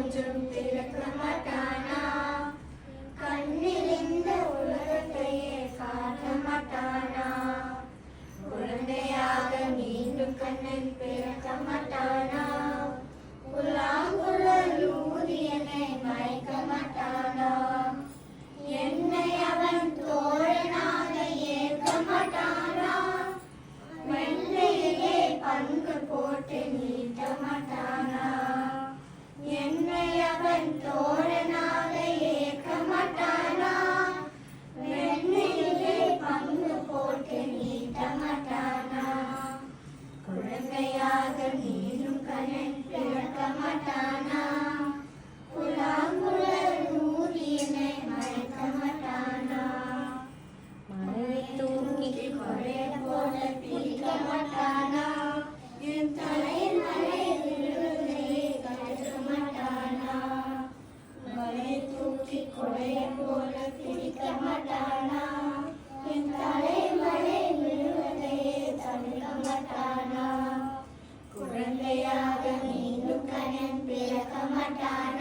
கொஞ்சம் திறக்க மாட்டானா? கண்ணிலிந்த உலகத்தையே காட்ட மாட்டானா? குழந்தையாக மீண்டும் கண்ணன் பிறக்க மாட்டானா? புல்லாங்குழல் ஊதி என்னை மயக்க மாட்டானா? என்னை அவன் தோழனாக ஏற்க மாட்டானா? வெண்ணையிலே பங்கு போட்டு நீட்ட மாட்டானா? என்னை அவன் தோழனாக ஏற்க மாட்டானா? வெண்ணையிலே பங்கு போட்டு நீட்ட மாட்டானா? குழந்தையாக நீரும் கண்ணன் பிறக்க மாட்டானா? புல்லாங்குழல் ஊதி என்னை மயக்க மாட்டானா? மழை தூக்கி கொடை போல பிடிக்க மாட்டானா? என் தலையில் மழை விழுவதையே தடுக்க மாட்டானா? மழை தூக்கி கொடை போல பிடிக்க மாட்டானா? என் தலையில் மழை விழுவதையே தடுக்க மாட்டானா? குழந்தையாக மீண்டும் கண்ணன் பிறக்க மாட்டானா?